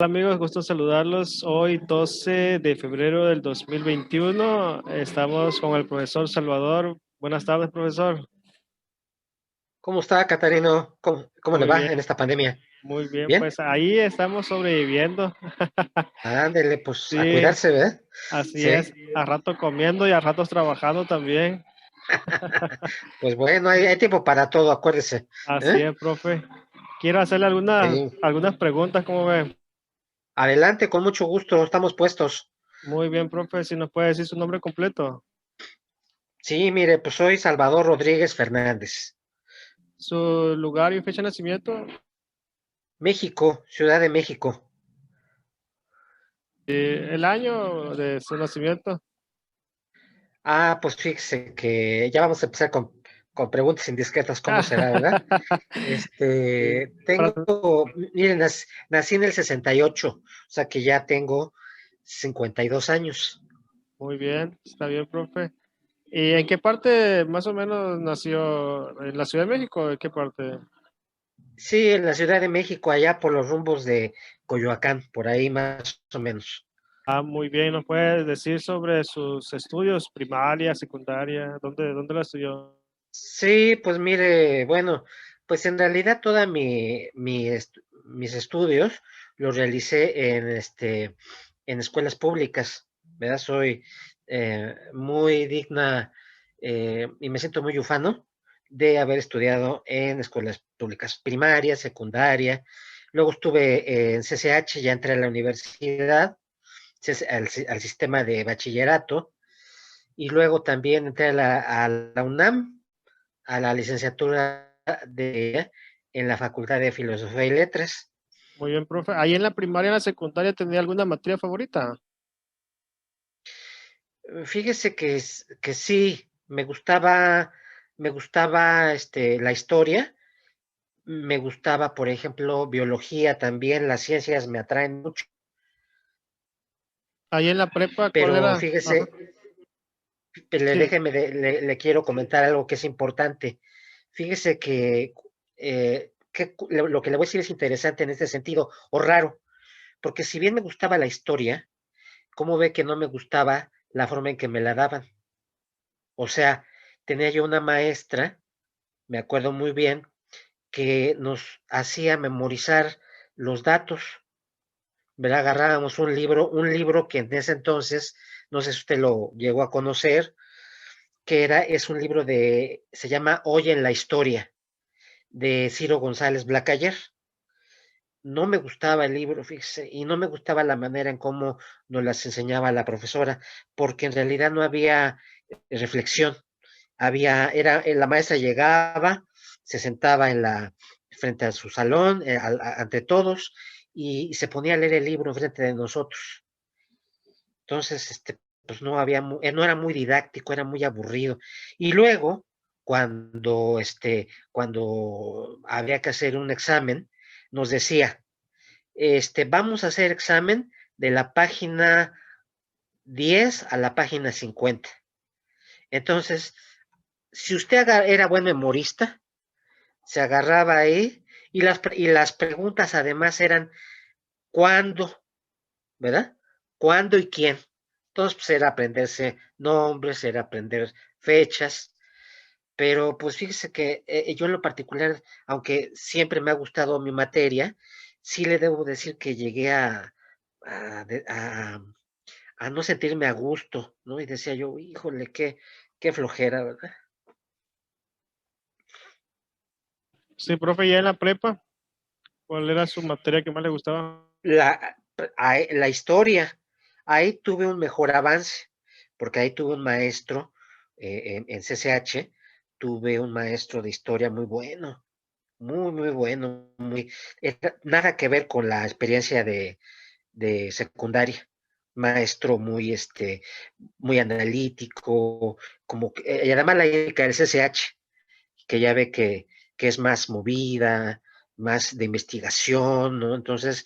Hola amigos, gusto saludarlos. Hoy 12 de febrero del 2021 estamos con el profesor Salvador. Buenas tardes, profesor. ¿Cómo está, Catarino? ¿Cómo le Muy bien, va en esta pandemia? muy bien. ¿Bien? Pues ahí estamos sobreviviendo. Ándele, pues a Sí, cuidarse, ¿verdad? así es. Sí. A rato comiendo y a ratos trabajando también. Pues bueno, hay tiempo para todo, acuérdese. Así ¿Eh? es, profe. Quiero hacerle algunas preguntas, ¿cómo ve? Adelante, con mucho gusto, estamos puestos. Muy bien, profe. Si nos puede decir su nombre completo, Sí, mire, pues soy Salvador Rodríguez Fernández. su lugar y fecha de nacimiento, México, Ciudad de México. el año de su nacimiento. Pues fíjese que ya vamos a empezar con preguntas indiscretas, ¿cómo será, verdad? Sí, para Miren, nací en el 68, o sea que ya tengo 52 años. Muy bien, está bien, profe. ¿Y en qué parte más o menos nació? ¿En la Ciudad de México? ¿En qué parte? Sí, en la Ciudad de México, allá por los rumbos de Coyoacán, por ahí más o menos. Ah, muy bien. ¿Nos puede decir sobre sus estudios, primaria, secundaria? ¿Dónde la estudió? Sí, pues mire, bueno, pues en realidad toda mis estudios los realicé en escuelas públicas, ¿verdad? Soy muy digna y me siento muy ufano de haber estudiado en escuelas públicas, primaria, secundaria. Luego estuve en CCH, ya entré a la universidad, al sistema de bachillerato, y luego también entré a la UNAM, a la licenciatura en la Facultad de Filosofía y Letras. Muy bien, profe. ¿Ahí en la primaria y en la secundaria tenía alguna materia favorita? Fíjese que sí, me gustaba la historia, me gustaba, por ejemplo, biología también, las ciencias me atraen mucho, Ahí en la prepa, ¿cuál pero era? Ajá. fíjese, Sí. le quiero comentar algo que es importante. Fíjese lo que le voy a decir es interesante en este sentido, o raro, porque si bien me gustaba la historia, ¿cómo ve que no me gustaba la forma en que me la daban? O sea, tenía yo una maestra, me acuerdo muy bien, que nos hacía memorizar los datos, ¿verdad? Agarrábamos un libro que en ese entonces, no sé si usted lo llegó a conocer, es un libro se llama Hoy en la Historia, de Ciro González Blacayer. No me gustaba el libro, fíjese, y no me gustaba la manera en cómo nos las enseñaba la profesora, porque en realidad no había reflexión. La maestra llegaba, se sentaba frente a su salón, ante todos, y se ponía a leer el libro frente de nosotros. Entonces, pues no era muy didáctico, era muy aburrido. Y luego, cuando había que hacer un examen, nos decía, vamos a hacer examen de la página 10 a la página 50. Entonces, si usted era buen memorista, se agarraba ahí y las preguntas además eran ¿cuándo? ¿Verdad? ¿Cuándo y quién? Entonces, pues era aprenderse nombres, era aprender fechas, pero pues fíjese que yo en lo particular, aunque siempre me ha gustado mi materia, sí le debo decir que llegué a, de- a- a no sentirme a gusto, ¿no? Y decía yo, híjole, qué flojera, ¿verdad? Sí, profe, ya en la prepa, ¿cuál era su materia que más le gustaba? La, la historia, ahí tuve un mejor avance, porque ahí tuve un maestro en CCH, tuve un maestro de historia muy bueno, muy, muy bueno, nada que ver con la experiencia de secundaria. Maestro muy analítico, y además la ética del CCH, que ya ve que es más movida, más de investigación, ¿no? Entonces,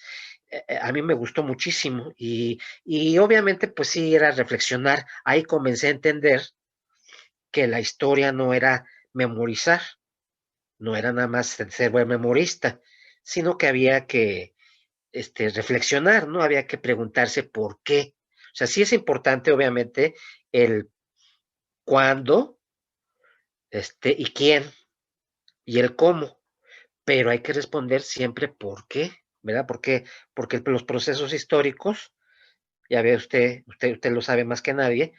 a mí me gustó muchísimo y obviamente pues sí era reflexionar. Ahí comencé a entender que la historia no era memorizar, no era nada más ser buen memorista, sino que había reflexionar, ¿no? Había que preguntarse por qué. O sea, sí es importante, obviamente, el cuándo, y quién, y el cómo, pero hay que responder siempre por qué, ¿verdad? Porque los procesos históricos, ya ve usted lo sabe más que nadie,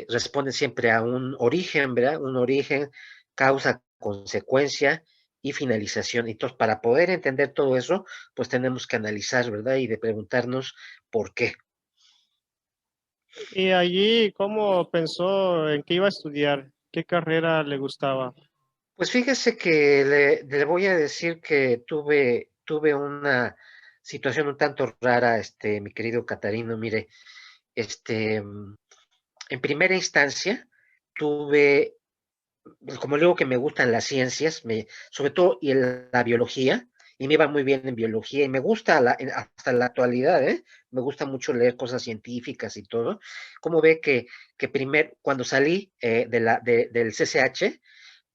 responde siempre a un origen, ¿verdad? Un origen, causa, consecuencia y finalización. Entonces, para poder entender todo eso, pues tenemos que analizar, ¿verdad? Y de preguntarnos por qué. Y allí, ¿cómo pensó en qué iba a estudiar? ¿Qué carrera le gustaba? Pues fíjese que le voy a decir que tuve una situación un tanto rara, mi querido Catarino. Mire, en primera instancia, tuve como digo que me gustan las ciencias, sobre todo y la biología, y me iba muy bien en biología, y me gusta hasta la actualidad, ¿eh? Me gusta mucho leer cosas científicas y todo. Como ve cuando salí del CCH,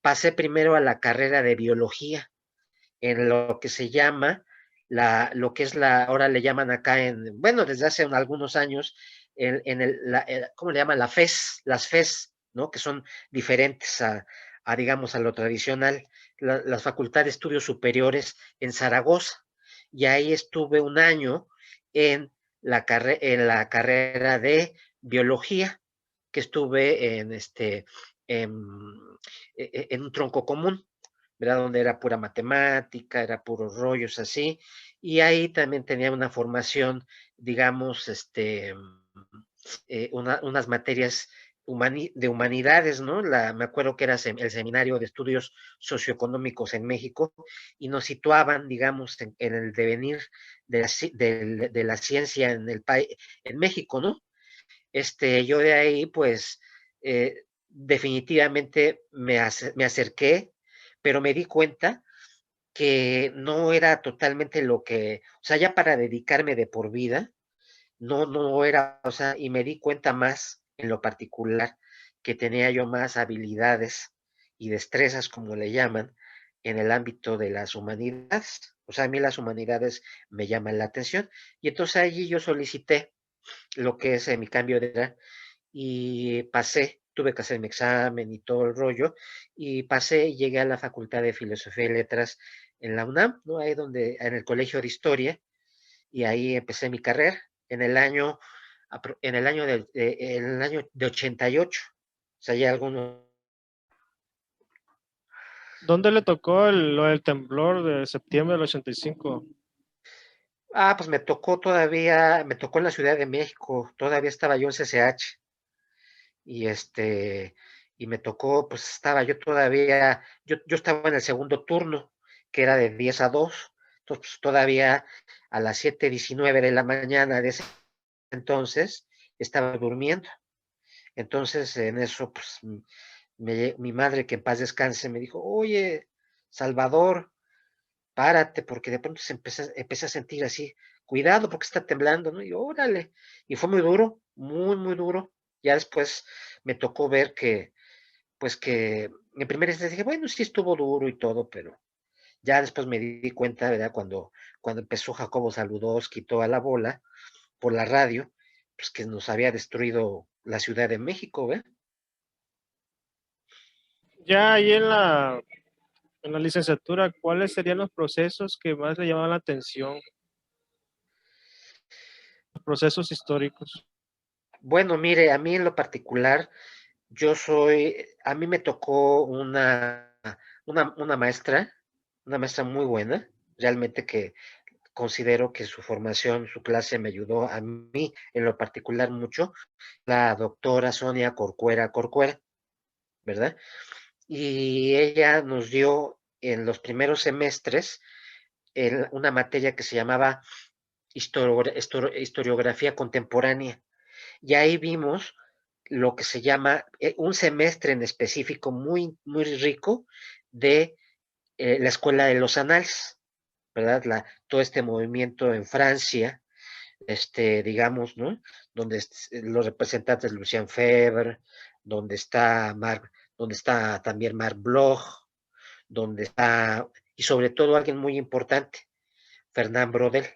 pasé primero a la carrera de biología, en lo que se llama, lo que es ahora le llaman acá bueno, desde hace algunos años, ¿cómo le llaman? Las FES, ¿no? Que son diferentes digamos, a lo tradicional, las Facultades de Estudios Superiores en Zaragoza. Y ahí estuve un año en en la carrera de biología, que estuve en, en un tronco común, ¿verdad? Donde era pura matemática, era puros rollos así, y ahí también tenía una formación, digamos, unas materias de humanidades, ¿no? Me acuerdo que era el Seminario de Estudios Socioeconómicos en México, y nos situaban, digamos, en el devenir de la ciencia en el país, en México, ¿no? Yo de ahí, pues, definitivamente me acerqué, pero me di cuenta que no era totalmente o sea, ya para dedicarme de por vida, no era, o sea, y me di cuenta más en lo particular que tenía yo más habilidades y destrezas, como le llaman, en el ámbito de las humanidades. O sea, a mí las humanidades me llaman la atención. Y entonces allí yo solicité lo que es mi cambio de edad y tuve que hacer mi examen y todo el rollo, y pasé y llegué a la Facultad de Filosofía y Letras en la UNAM, ¿no? Ahí en el Colegio de Historia, y ahí empecé mi carrera en el año, en el año de 88, o sea, ya algunos. ¿Dónde le tocó lo del temblor de septiembre del 85? Pues me tocó en la Ciudad de México, todavía estaba yo en CCH, y y me tocó, pues estaba yo todavía, yo estaba en el segundo turno, que era de 10 a 2, entonces pues, todavía a las 7:19 de la mañana de ese entonces estaba durmiendo. Entonces en eso, pues mi madre, que en paz descanse, me dijo: oye, Salvador, párate, porque de pronto empecé a sentir así, cuidado porque está temblando, ¿no? Y órale, y fue muy duro, muy, muy duro. Ya después me tocó ver pues que en primera instancia dije, bueno, sí estuvo duro y todo, pero ya después me di cuenta, ¿verdad? Cuando empezó Jacobo Saludowski y toda la bola por la radio, pues que nos había destruido la Ciudad de México, ¿verdad? Ya ahí en la licenciatura, ¿cuáles serían los procesos que más le llamaban la atención? Los procesos históricos. Bueno, mire, a mí en lo particular, a mí me tocó una una maestra muy buena, realmente que considero que su formación, su clase me ayudó a mí en lo particular mucho, la doctora Sonia Corcuera, ¿verdad? Y ella nos dio en los primeros semestres una materia que se llamaba historiografía contemporánea. Y ahí vimos lo que se llama un semestre en específico muy, muy rico de la Escuela de los Anales, ¿verdad? Todo este movimiento en Francia, digamos, ¿no? Donde los representantes Lucien Febvre, donde está donde está también Marc Bloch, donde está, y sobre todo alguien muy importante, Fernán Brodel,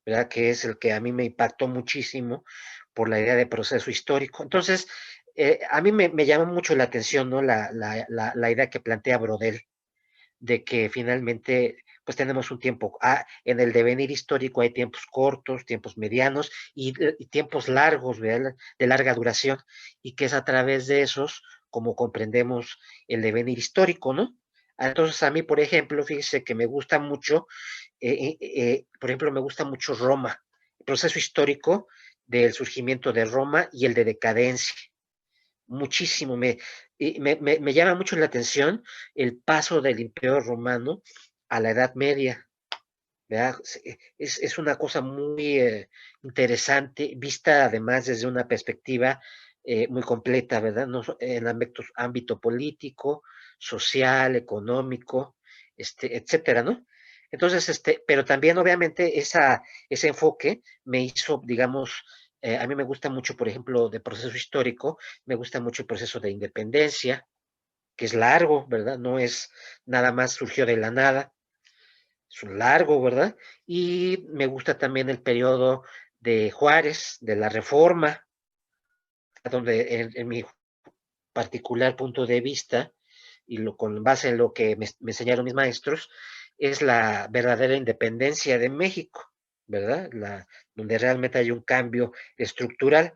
¿verdad? Que es el que a mí me impactó muchísimo por la idea de proceso histórico. Entonces, a mí me llama mucho la atención, ¿no? La idea que plantea Brodel de que finalmente pues tenemos un tiempo, en el devenir histórico hay tiempos cortos, tiempos medianos y tiempos largos, ¿verdad? De larga duración, y que es a través de esos como comprendemos el devenir histórico, ¿no? Entonces a mí, por ejemplo, fíjese que me gusta mucho, por ejemplo, me gusta mucho Roma, el proceso histórico del surgimiento de Roma y el de decadencia muchísimo, me llama mucho la atención el paso del Imperio Romano a la Edad Media, ¿verdad? Es una cosa muy interesante, vista además desde una perspectiva muy completa, ¿verdad? No, en ámbito político, social, económico, etcétera, ¿no? Entonces, pero también obviamente ese enfoque me hizo, digamos, a mí me gusta mucho, por ejemplo, de proceso histórico, me gusta mucho el proceso de independencia, que es largo, ¿verdad? No es nada más surgió de la nada, es un largo, ¿verdad? Y me gusta también el periodo de Juárez, de la Reforma, donde en mi particular punto de vista, y con base en lo que me enseñaron mis maestros, es la verdadera independencia de México, ¿verdad? Donde realmente hay un cambio estructural.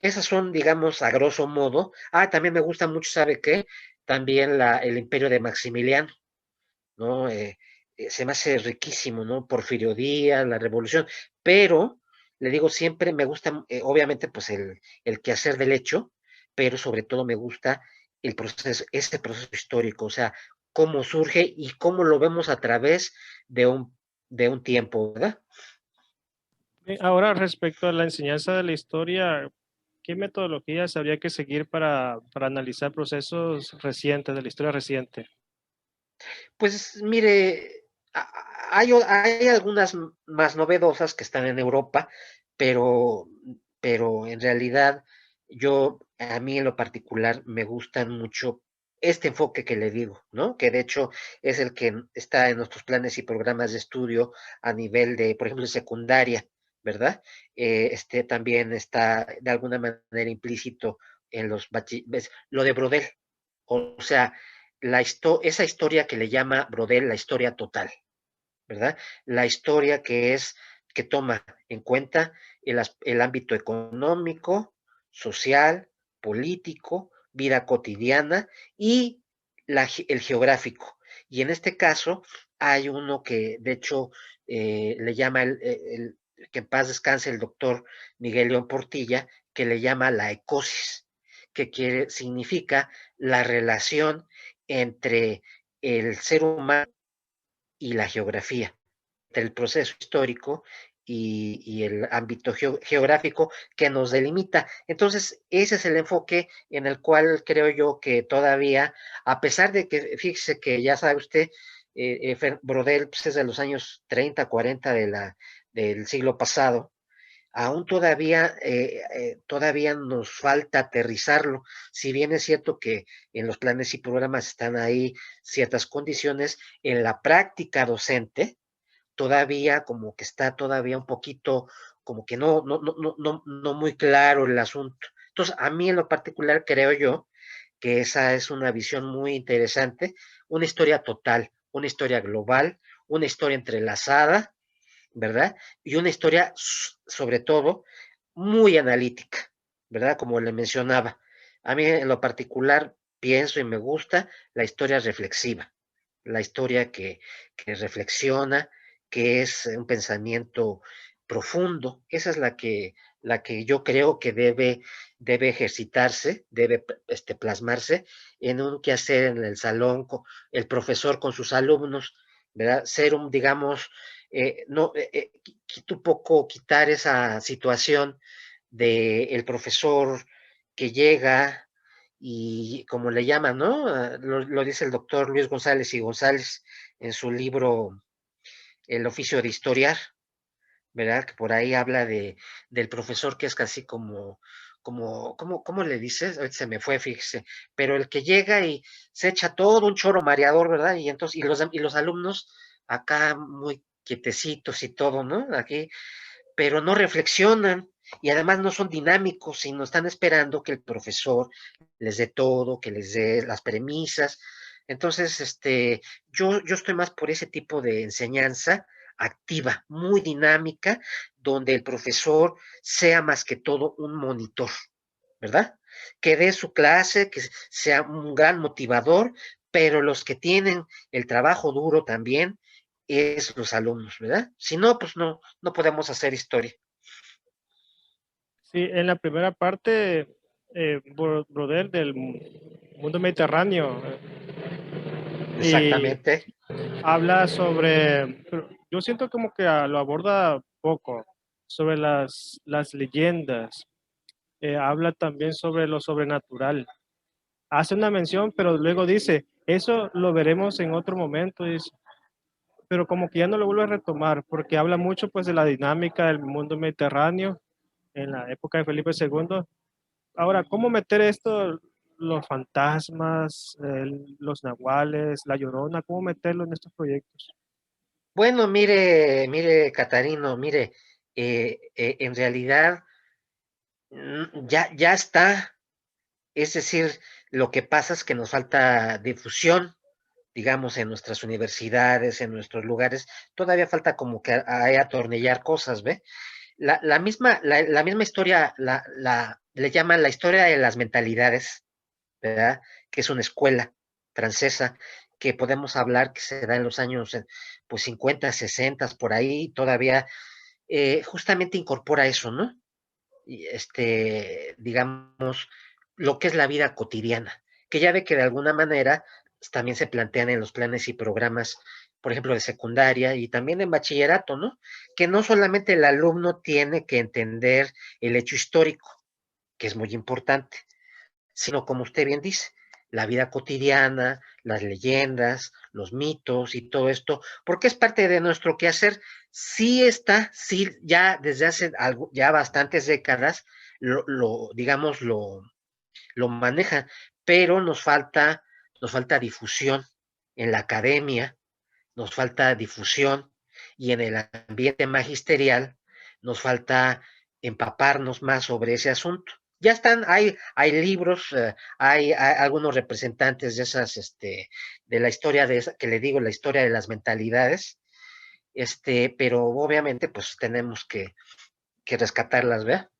Esas son, digamos, a grosso modo. También me gusta mucho, ¿sabe qué? También el imperio de Maximiliano, ¿no? Se me hace riquísimo, ¿no? Porfirio Díaz, la revolución, pero le digo siempre, me gusta, obviamente, pues el quehacer del hecho, pero sobre todo me gusta el proceso, ese proceso histórico, o sea, cómo surge y cómo lo vemos a través de un tiempo, ¿verdad? Ahora, respecto a la enseñanza de la historia, ¿qué metodologías habría que seguir para analizar procesos recientes de la historia reciente? Pues mire, hay algunas más novedosas que están en Europa, pero, pero en realidad a mí en lo particular me gustan mucho este enfoque que le digo, ¿no? Que de hecho es el que está en nuestros planes y programas de estudio a nivel de, por ejemplo, de secundaria, ¿verdad? También está de alguna manera implícito en lo de Brodel, o sea, esa historia que le llama Brodel la historia total, ¿verdad? La historia que toma en cuenta el ámbito económico, social, político, vida cotidiana y el geográfico. Y en este caso hay uno que de hecho le llama que en paz descanse el doctor Miguel León Portilla, que le llama la ecosis, significa la relación entre el ser humano y la geografía, entre el proceso histórico y el ámbito geográfico que nos delimita. Entonces, ese es el enfoque en el cual creo yo que todavía, a pesar de que, fíjese que ya sabe usted, Brodel pues, es de los años 30, 40 del siglo pasado, aún todavía nos falta aterrizarlo. Si bien es cierto que en los planes y programas están ahí ciertas condiciones, en la práctica docente todavía como que está todavía un poquito, como que no muy claro el asunto. Entonces, a mí en lo particular creo yo que esa es una visión muy interesante, una historia total, una historia global, una historia entrelazada, ¿verdad? Y una historia, sobre todo, muy analítica, ¿verdad? Como le mencionaba. A mí en lo particular pienso y me gusta la historia reflexiva, la historia que reflexiona, que es un pensamiento profundo. Esa es la que yo creo que debe ejercitarse, debe plasmarse en un quehacer en el salón, el profesor con sus alumnos, ¿verdad? Ser digamos, no, un poco quitar esa situación de el profesor que llega y como le llaman, ¿no? Lo dice el doctor Luis González y González en su libro El oficio de historiar, ¿verdad? Que por ahí habla del profesor que es casi ¿cómo le dices? Ahorita se me fue, fíjese, pero el que llega y se echa todo un choro mareador, ¿verdad? Y entonces, y los alumnos acá muy quietecitos y todo, ¿no? Aquí, pero no reflexionan y además no son dinámicos, sino están esperando que el profesor les dé todo, que les dé las premisas. Entonces, yo estoy más por ese tipo de enseñanza activa, muy dinámica, donde el profesor sea más que todo un monitor, ¿verdad? Que dé su clase, que sea un gran motivador, pero los que tienen el trabajo duro también es los alumnos, ¿verdad? Si no, pues no podemos hacer historia. Sí, en la primera parte, Broder, del mundo mediterráneo, y Exactamente. habla sobre, pero yo siento como que lo aborda poco, sobre las leyendas, habla también sobre lo sobrenatural. Hace una mención, pero luego dice, eso lo veremos en otro momento, dice, pero como que ya no lo vuelve a retomar, porque habla mucho pues de la dinámica del mundo mediterráneo en la época de Felipe II. Ahora, ¿cómo meter esto, los fantasmas, los nahuales, la llorona, cómo meterlo en estos proyectos? Bueno, mire, Catarino, mire, en realidad ya está. Es decir, lo que pasa es que nos falta difusión, digamos, en nuestras universidades, en nuestros lugares. Todavía falta como que a atornillar cosas, ¿ve? La misma historia, le llaman la historia de las mentalidades, ¿verdad? Que es una escuela francesa que podemos hablar que se da en los años pues 50, 60, por ahí, todavía justamente incorpora eso, ¿no? Y digamos, lo que es la vida cotidiana, que ya ve que de alguna manera también se plantean en los planes y programas, por ejemplo, de secundaria y también en bachillerato, ¿no? Que no solamente el alumno tiene que entender el hecho histórico, que es muy importante, sino como usted bien dice, la vida cotidiana, las leyendas, los mitos y todo esto, porque es parte de nuestro quehacer. Sí está, sí, ya desde hace algo, ya bastantes décadas, digamos, lo maneja, pero nos falta difusión en la academia, nos falta difusión y en el ambiente magisterial nos falta empaparnos más sobre ese asunto. Ya están, hay libros, hay algunos representantes de esas, de la historia de esa, que le digo, la historia de las mentalidades, pero obviamente pues tenemos que rescatarlas, ¿verdad?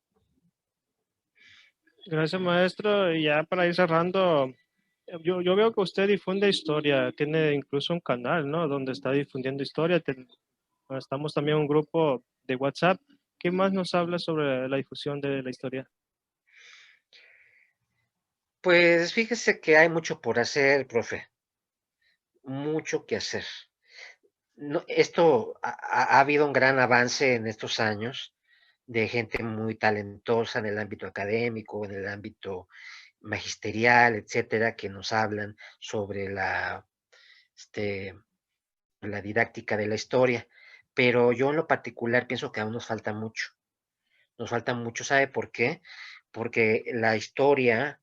Gracias, maestro. Y ya para ir cerrando, yo veo que usted difunde historia, tiene incluso un canal, ¿no? Donde está difundiendo historia. Estamos también en un grupo de WhatsApp. ¿Qué más nos habla sobre la difusión de la historia? Pues fíjese que hay mucho por hacer, profe, mucho que hacer. No, esto ha habido un gran avance en estos años de gente muy talentosa en el ámbito académico, en el ámbito magisterial, etcétera, que nos hablan sobre este, la didáctica de la historia. Pero yo en lo particular pienso que aún nos falta mucho. Nos falta mucho, ¿sabe por qué? Porque la historia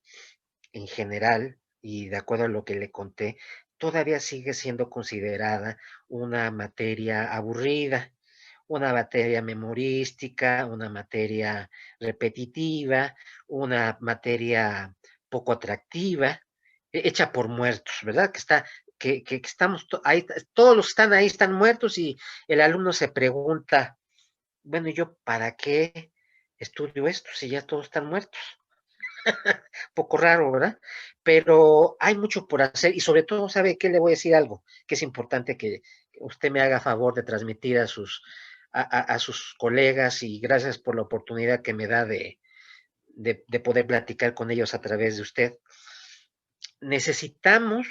en general, y de acuerdo a lo que le conté, todavía sigue siendo considerada una materia aburrida, una materia memorística, una materia repetitiva, una materia poco atractiva, hecha por muertos, ¿verdad? Que estamos, ahí, todos los que están ahí están muertos y el alumno se pregunta, bueno, ¿y yo para qué estudio esto si ya todos están muertos? Poco raro, ¿verdad? Pero hay mucho por hacer y sobre todo, ¿sabe qué? Le voy a decir algo que es importante que usted me haga favor de transmitir a sus colegas y gracias por la oportunidad que me da de poder platicar con ellos a través de usted. Necesitamos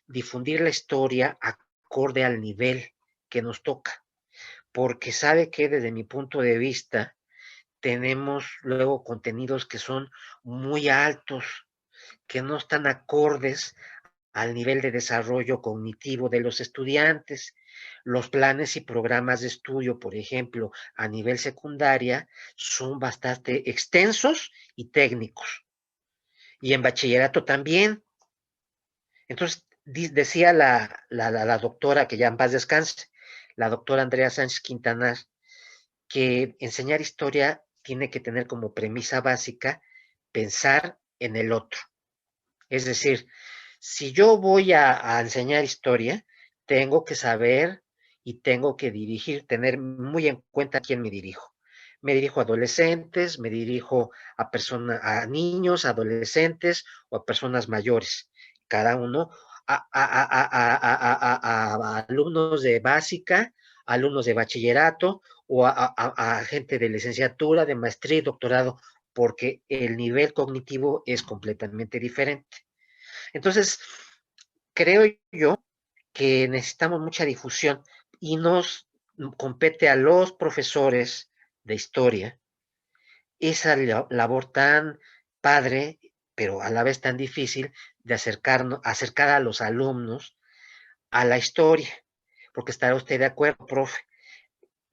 difundir la historia acorde al nivel que nos toca, porque sabe que desde mi punto de vista tenemos luego contenidos que son muy altos, que no están acordes al nivel de desarrollo cognitivo de los estudiantes. Los planes y programas de estudio, por ejemplo, a nivel secundaria, son bastante extensos y técnicos. Y en bachillerato también. Entonces, decía la doctora, que ya en paz descanse, la doctora Andrea Sánchez Quintanar, que enseñar historia tiene que tener como premisa básica pensar en el otro. Es decir, si yo voy a enseñar historia, tengo que saber y tengo que dirigir, tener muy en cuenta a quién me dirijo. Me dirijo a adolescentes, me dirijo a personas, a niños, adolescentes o a personas mayores. Cada uno a alumnos de básica, alumnos de bachillerato o a gente de licenciatura, de maestría y doctorado, porque el nivel cognitivo es completamente diferente. Entonces, creo yo que necesitamos mucha difusión y nos compete a los profesores de historia esa labor tan padre, pero a la vez tan difícil de acercar a los alumnos a la historia, porque estará usted de acuerdo, profe,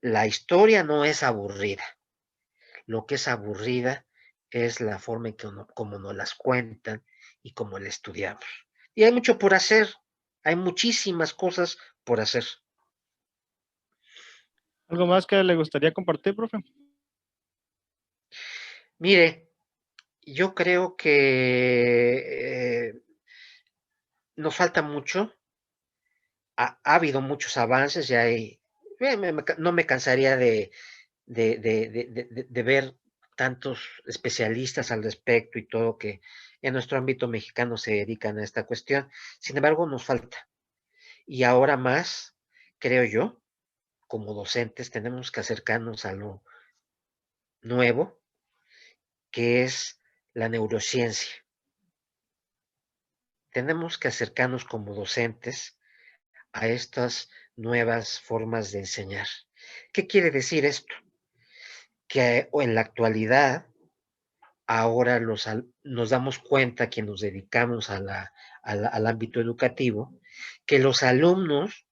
la historia no es aburrida, lo que es aburrida es la forma en que como nos las cuentan y cómo la estudiamos. Y hay mucho por hacer, hay muchísimas cosas por hacer. ¿Algo más que le gustaría compartir, profe? Mire, yo creo que nos falta mucho, ha habido muchos avances, ya hay, no me cansaría de ver tantos especialistas al respecto y todo que en nuestro ámbito mexicano se dedican a esta cuestión. Sin embargo, nos falta. Y ahora más, creo yo, como docentes, tenemos que acercarnos a lo nuevo, que es la neurociencia. Tenemos que acercarnos como docentes a estas nuevas formas de enseñar. ¿Qué quiere decir esto? Que en la actualidad, ahora nos damos cuenta que nos dedicamos al ámbito educativo, que los alumnos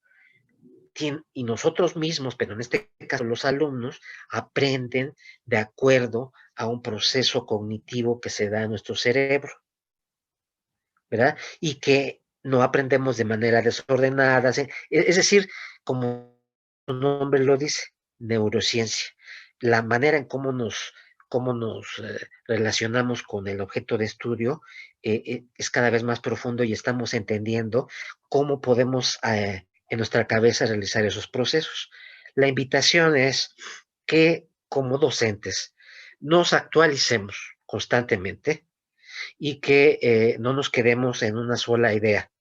y nosotros mismos, pero en este caso los alumnos, aprenden de acuerdo a un proceso cognitivo que se da en nuestro cerebro, ¿verdad? Y que no aprendemos de manera desordenada, es decir, como su nombre lo dice, neurociencia, la manera en cómo nos relacionamos con el objeto de estudio es cada vez más profundo y estamos entendiendo cómo podemos en nuestra cabeza realizar esos procesos. La invitación es que como docentes nos actualicemos constantemente y que no nos quedemos en una sola idea,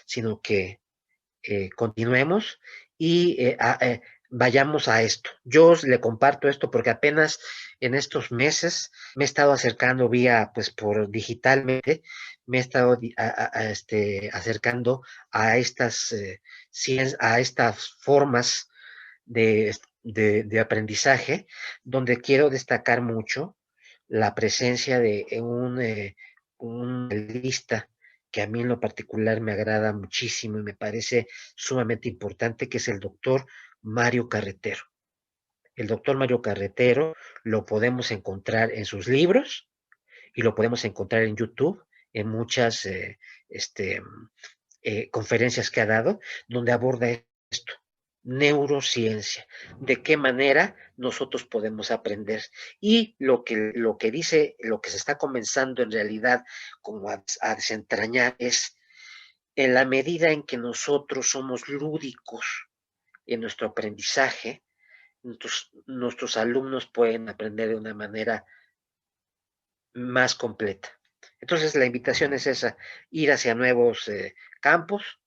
sino que continuemos y vayamos a esto. Yo le comparto esto porque apenas en estos meses me he estado acercando vía, pues por digitalmente, me he estado acercando a a estas formas de aprendizaje, donde quiero destacar mucho la presencia de un lista que a mí en lo particular me agrada muchísimo y me parece sumamente importante, que es el doctor Mario Carretero. El doctor Mario Carretero lo podemos encontrar en sus libros y lo podemos encontrar en YouTube, en muchas este, conferencias que ha dado, donde aborda esto, neurociencia, de qué manera nosotros podemos aprender. Y lo que dice, lo que se está comenzando en realidad como a desentrañar es en la medida en que nosotros somos lúdicos en nuestro aprendizaje, nuestros alumnos pueden aprender de una manera más completa. Entonces la invitación es esa, ir hacia nuevos campos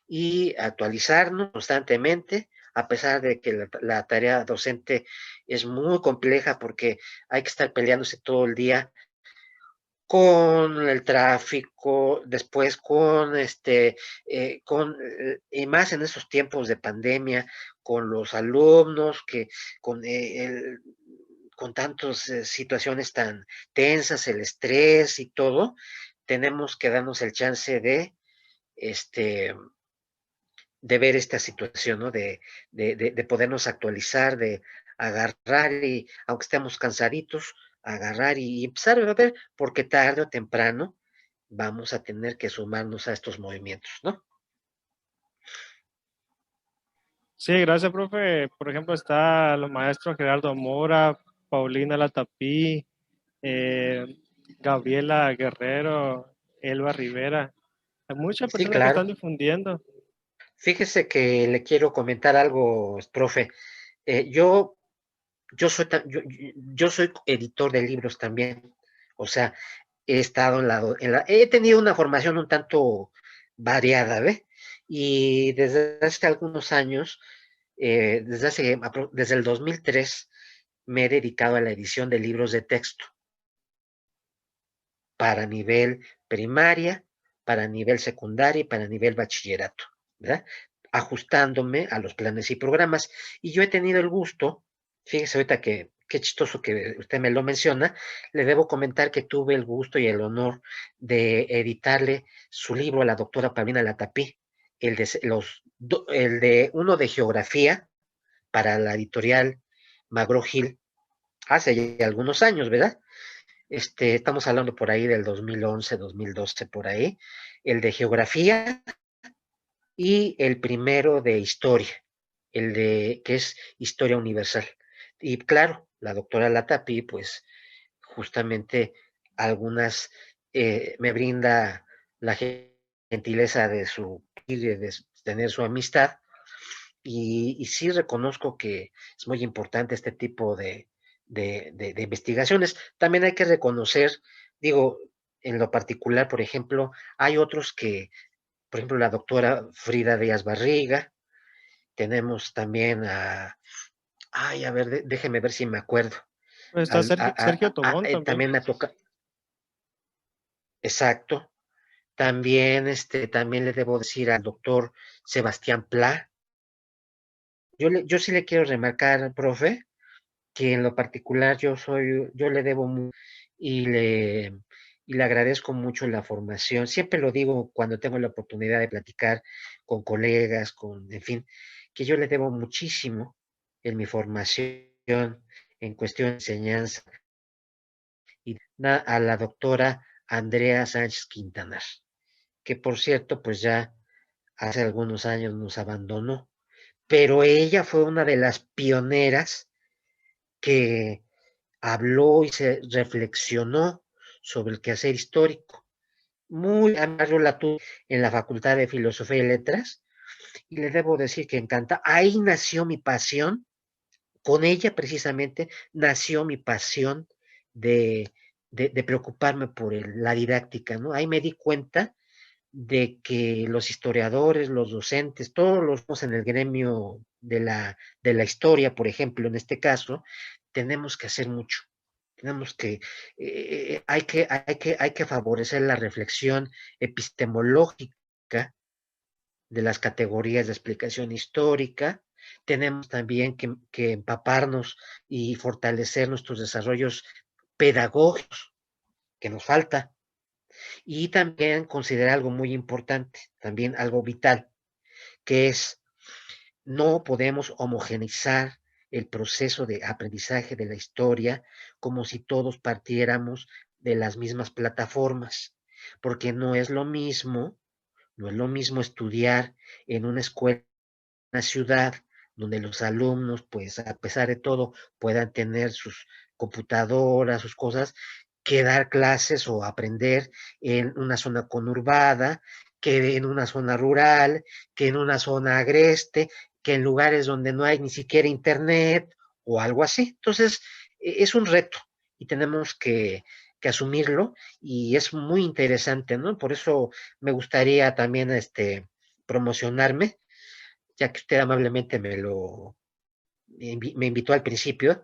y actualizarnos constantemente, a pesar de que la tarea docente es muy compleja porque hay que estar peleándose todo el día con el tráfico, después y más en esos tiempos de pandemia, con los alumnos, con tantas situaciones tan tensas, el estrés y todo, tenemos que darnos el chance este, de ver esta situación, ¿no? De podernos actualizar, de agarrar y, aunque estemos cansaditos, agarrar y empezar a ver, porque tarde o temprano vamos a tener que sumarnos a estos movimientos, ¿no? Sí, gracias, profe. Por ejemplo, está los maestros Gerardo Mora, Paulina Latapí, eh, Gabriela Guerrero, Elba Rivera. Hay muchas Sí, personas que claro. están difundiendo. Fíjese que le quiero comentar algo, profe. Yo, yo soy editor de libros también. O sea, he estado he tenido una formación un tanto variada, ¿ve? Y desde hace algunos años, desde el 2003, me he dedicado a la edición de libros de texto para nivel primaria, para nivel secundaria y para nivel bachillerato, ¿verdad? Ajustándome a los planes y programas. Y yo he tenido el gusto, fíjese ahorita que qué chistoso que usted me lo menciona, le debo comentar que tuve el gusto y el honor de editarle su libro a la doctora Paulina Latapí, el de uno de geografía para la editorial Magro Gil, hace ya algunos años, ¿verdad? Estamos hablando por ahí del 2011, 2012, por ahí, el de geografía y el primero de historia, que es historia universal. Y claro, la doctora Latapi, pues justamente algunas me brinda la gentileza de tener su amistad y sí reconozco que es muy importante este tipo de investigaciones. También hay que reconocer, digo, en lo particular, por ejemplo, hay otros que, por ejemplo, la doctora Frida Díaz Barriga, tenemos también ay, a ver, déjeme ver si me acuerdo. Pues está Sergio Tobón también. También me toca, exacto. También, también le debo decir al doctor Sebastián Pla. Yo sí le quiero remarcar, profe, que en lo particular yo le debo y le, y le agradezco mucho la formación. Siempre lo digo cuando tengo la oportunidad de platicar con colegas, en fin, que yo le debo muchísimo en mi formación en cuestión de enseñanza y a la doctora Andrea Sánchez Quintanar, que por cierto, pues ya hace algunos años nos abandonó, pero ella fue una de las pioneras que habló y se reflexionó sobre el quehacer histórico. Muy yo la tuve en la Facultad de Filosofía y Letras y le debo decir que encanta. Ahí nació mi pasión, con ella precisamente nació mi pasión de, de preocuparme por la didáctica, ¿no? Ahí me di cuenta de que los historiadores, los docentes, todos los en el gremio de la historia, por ejemplo, en este caso, tenemos que hacer mucho. Tenemos que, hay que favorecer la reflexión epistemológica de las categorías de explicación histórica. Tenemos también que empaparnos y fortalecer nuestros desarrollos pedagógicos, que nos falta, y también considerar algo muy importante, también algo vital, que es no podemos homogeneizar el proceso de aprendizaje de la historia como si todos partiéramos de las mismas plataformas, porque no es lo mismo estudiar en una escuela, en una ciudad, donde los alumnos, pues a pesar de todo, puedan tener sus computadoras, sus cosas, que dar clases o aprender en una zona conurbada, que en una zona rural, que en una zona agreste, que en lugares donde no hay ni siquiera internet o algo así. Entonces, es un reto y tenemos que asumirlo y es muy interesante, ¿no? Por eso me gustaría también promocionarme, ya que usted amablemente me invitó al principio.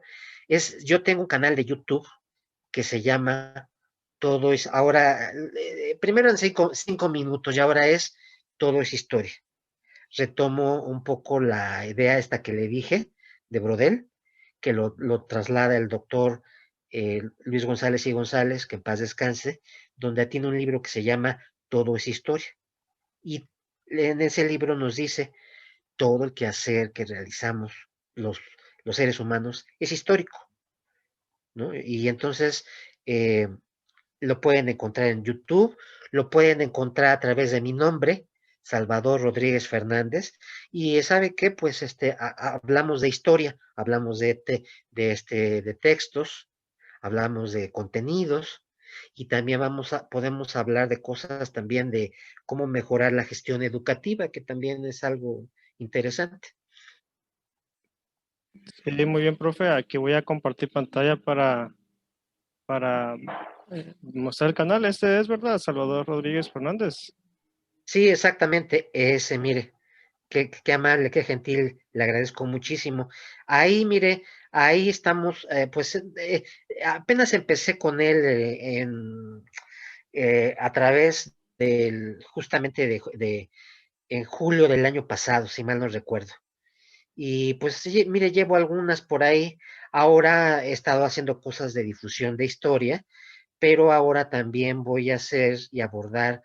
Yo tengo un canal de YouTube que se llama Todo es, ahora, primero en 5 minutos y ahora es Todo es historia. Retomo un poco la idea esta que le dije de Brodel, que lo traslada el doctor Luis González y González, que en paz descanse, donde tiene un libro que se llama Todo es historia. Y en ese libro nos dice todo el quehacer que realizamos los, los seres humanos es histórico, ¿no? Y entonces lo pueden encontrar en YouTube, lo pueden encontrar a través de mi nombre, Salvador Rodríguez Fernández, y ¿sabe qué? Pues hablamos de historia, hablamos de textos, hablamos de contenidos, y también podemos hablar de cosas también de cómo mejorar la gestión educativa, que también es algo interesante. Sí, muy bien, profe. Aquí voy a compartir pantalla para mostrar el canal. Este es, ¿verdad? Salvador Rodríguez Fernández. Sí, exactamente, ese, mire, qué amable, qué gentil, le agradezco muchísimo. Ahí, mire, ahí estamos, apenas empecé con él a través justamente en julio del año pasado, si mal no recuerdo. Y pues, sí, mire, llevo algunas por ahí. Ahora he estado haciendo cosas de difusión de historia, pero ahora también voy a hacer y abordar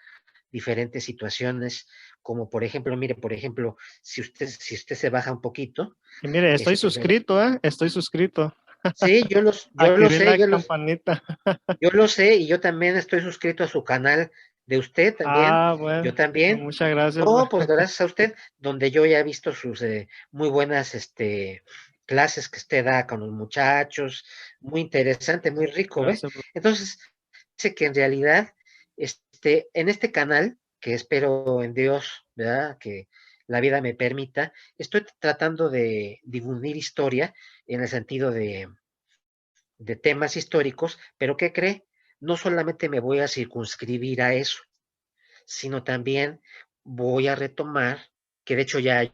diferentes situaciones, como por ejemplo, mire, por ejemplo, si usted se baja un poquito, Y mire, estoy este, suscrito, ¿eh? Estoy suscrito. sí, yo lo Activé sé, la campanita. yo lo sé, y yo también estoy suscrito a su canal de usted también, Ah, yo bueno. también. Muchas gracias, No, profe. pues gracias a usted, donde yo ya he visto sus muy buenas clases que usted da con los muchachos, muy interesante, muy rico, ¿ve? Gracias, profe. Entonces, sé que en realidad, en este canal, que espero en Dios, ¿verdad? Que la vida me permita, estoy tratando de difundir historia en el sentido de temas históricos, pero ¿qué cree? No solamente me voy a circunscribir a eso, sino también voy a retomar, que de hecho ya hay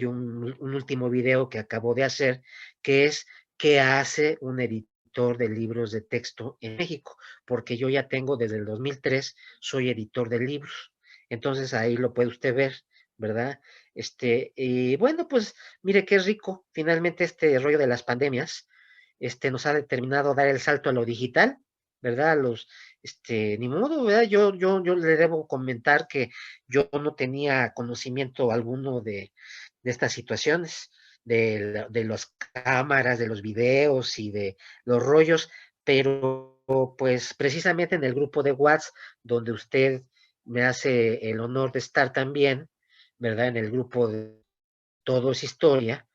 un último video que acabo de hacer, que es qué hace un editor de libros de texto en México, porque yo ya tengo desde el 2003, soy editor de libros, entonces ahí lo puede usted ver, ¿verdad? Y bueno, pues mire qué rico, finalmente este rollo de las pandemias, nos ha determinado dar el salto a lo digital, ¿verdad? Ni modo, ¿verdad? Yo le debo comentar que yo no tenía conocimiento alguno de estas situaciones, de las cámaras, de los videos y de los rollos, pero pues precisamente en el grupo de WhatsApp, donde usted me hace el honor de estar también, ¿verdad? En el grupo de Todo es Historia,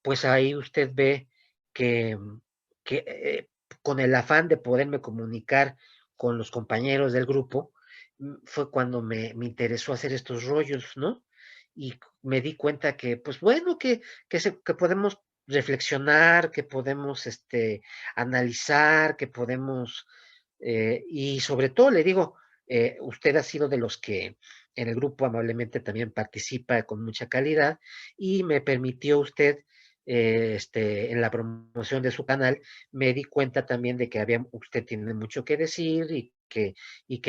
pues ahí usted ve que, que con el afán de poderme comunicar con los compañeros del grupo, fue cuando me interesó hacer estos rollos, ¿no? Y me di cuenta que, pues bueno, que podemos reflexionar, que podemos analizar, que podemos, y sobre todo le digo, usted ha sido de los que en el grupo amablemente también participa con mucha calidad, y me permitió usted en la promoción de su canal, me di cuenta también de que usted tiene mucho que decir, y que y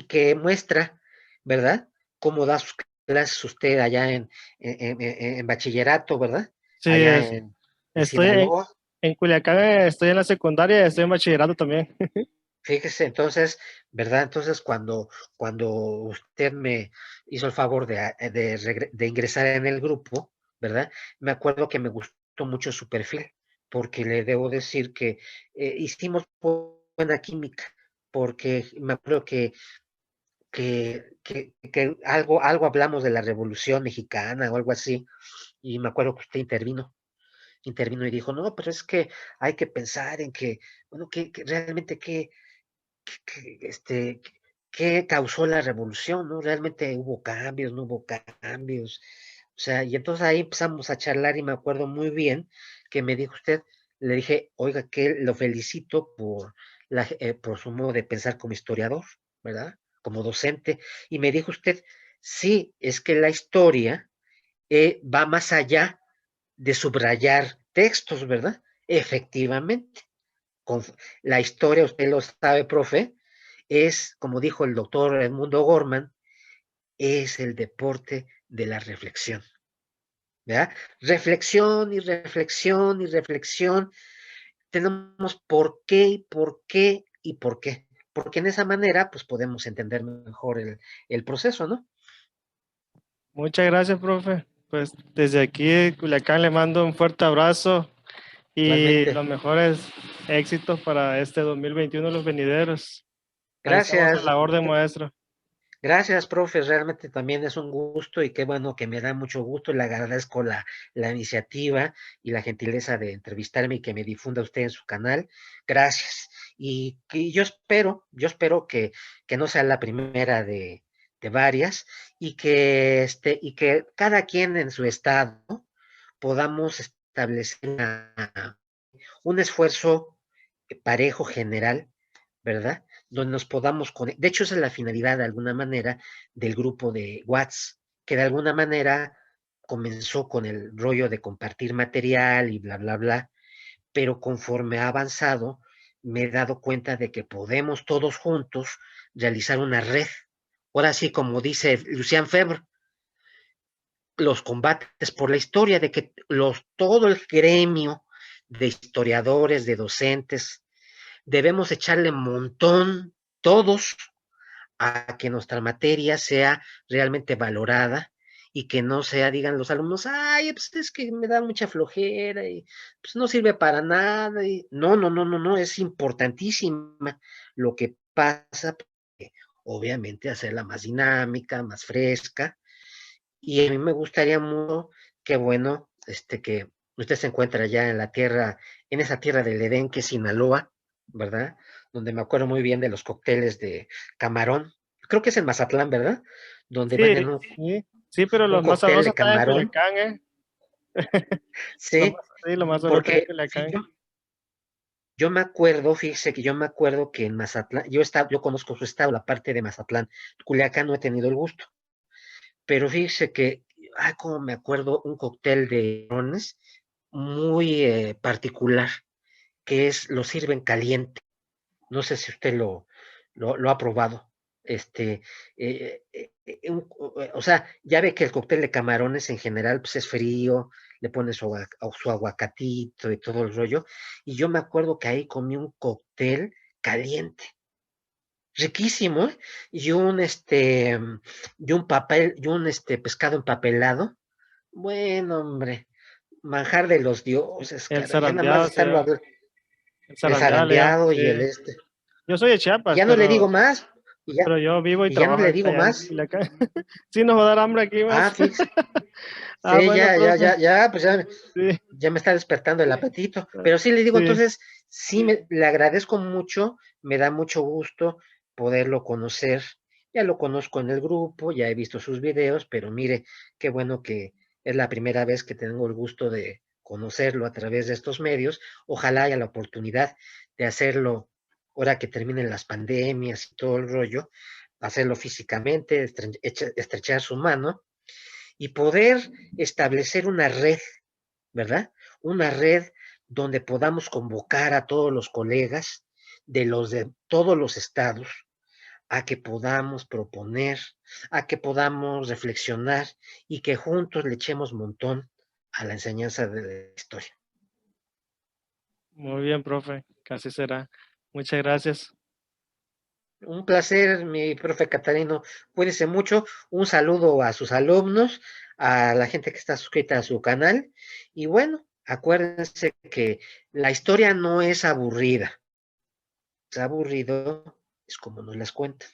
que muestra, ¿verdad? Cómo da sus clases usted allá en bachillerato, ¿verdad? Sí, Allá en estoy Sinaloa. en Culiacán, estoy en la secundaria, estoy en bachillerato también. Fíjese, entonces, ¿verdad? Entonces, cuando usted me hizo el favor de ingresar en el grupo, ¿verdad? Me acuerdo que me gustó mucho su perfil, porque le debo decir que hicimos buena química, porque me acuerdo que algo hablamos de la Revolución Mexicana o algo así, y me acuerdo que usted intervino y dijo, no, pero es que hay que pensar en que, bueno, que realmente que, este, qué causó la revolución, ¿no? Realmente hubo cambios, no hubo cambios. O sea, y entonces ahí empezamos a charlar, y me acuerdo muy bien que me dijo usted, le dije, oiga, que lo felicito por su modo de pensar como historiador, ¿verdad? Como docente. Y me dijo usted, sí, es que la historia va más allá de subrayar textos, ¿verdad? Efectivamente. Con la historia, usted lo sabe, profe, es, como dijo el doctor Edmundo Gorman, es el deporte de la reflexión, ¿verdad? Reflexión y reflexión y reflexión. Tenemos por qué y por qué y por qué. Porque en esa manera, pues podemos entender mejor el proceso, ¿no? Muchas gracias, profe. Pues desde aquí, Culiacán, le mando un fuerte abrazo y Igualmente. los mejores éxitos para este 2021, los venideros. Ahí estamos a Gracias. la orden, maestro. Gracias, profe, realmente también es un gusto y qué bueno que me da mucho gusto y le agradezco la iniciativa y la gentileza de entrevistarme y que me difunda usted en su canal. Gracias. Y yo espero que no sea la primera de varias y que cada quien en su estado podamos establecer un esfuerzo parejo general, ¿verdad? Donde nos podamos conectar. De hecho, esa es la finalidad de alguna manera del grupo de WhatsApp, que de alguna manera comenzó con el rollo de compartir material y bla, bla, bla, pero conforme ha avanzado, me he dado cuenta de que podemos todos juntos realizar una red. Ahora sí, como dice Lucien Febvre, los combates por la historia, de que todo el gremio de historiadores, de docentes, debemos echarle un montón, todos, a que nuestra materia sea realmente valorada y que no sea, digan los alumnos, ay, pues es que me da mucha flojera y pues no sirve para nada. Y no, no, no, no, no, es importantísima lo que pasa, obviamente hacerla más dinámica, más fresca. Y a mí me gustaría mucho, que bueno, que usted se encuentra ya en la tierra, en esa tierra del Edén que es Sinaloa, ¿verdad? Donde me acuerdo muy bien de los cócteles de camarón. Creo que es en Mazatlán, ¿verdad? Donde Sí, venden sí, sí, pero un los más cóctel sabrosos de están en camarón, Culiacán, ¿eh? ¿sí? Sí, lo más sabroso está en Porque sí, Culiacán. yo me acuerdo, fíjese que yo me acuerdo que en Mazatlán, yo conozco su estado, la parte de Mazatlán, Culiacán no he tenido el gusto, pero fíjese que, ay, como me acuerdo, un cóctel de camarones muy particular, que es, lo sirven caliente. No sé si usted lo ha probado. Este, o sea, ya ve que el cóctel de camarones en general pues es frío, le pone su aguacatito y todo el rollo. Y yo me acuerdo que ahí comí un cóctel caliente, riquísimo, ¿eh? Y y un pescado empapelado. Bueno, hombre, manjar de los dioses, El cara. Ya nada más zarandeado, sí, estarlo hablando, el el zarandeado le llaman, zarandeado sí. y Yo soy de y Chiapas, ya no le digo más, y ya, pero yo vivo y y ya no trabajo le digo allá en más. Culiacán. Sí, nos va a dar hambre aquí Ah, más. fíjese. Ah, Sí, bueno, profe. pues ya, Sí, ya me está despertando el apetito. Pero sí le digo, sí. entonces, le agradezco mucho, me da mucho gusto poderlo conocer. Ya lo conozco en el grupo, ya he visto sus videos, pero mire, qué bueno que es la primera vez que tengo el gusto de conocerlo a través de estos medios. Ojalá haya la oportunidad de hacerlo ahora que terminen las pandemias y todo el rollo, hacerlo físicamente, estrechar su mano y poder establecer una red, ¿verdad? Una red donde podamos convocar a todos los colegas de todos los estados a que podamos proponer, a que podamos reflexionar y que juntos le echemos montón a la enseñanza de la historia. Muy bien, profe. Casi será. Muchas gracias. Un placer, mi profe Catarino. Cuídese mucho. Un saludo a sus alumnos, a la gente que está suscrita a su canal. Y bueno, acuérdense que la historia no es aburrida. Es aburrido, es como nos las cuentan.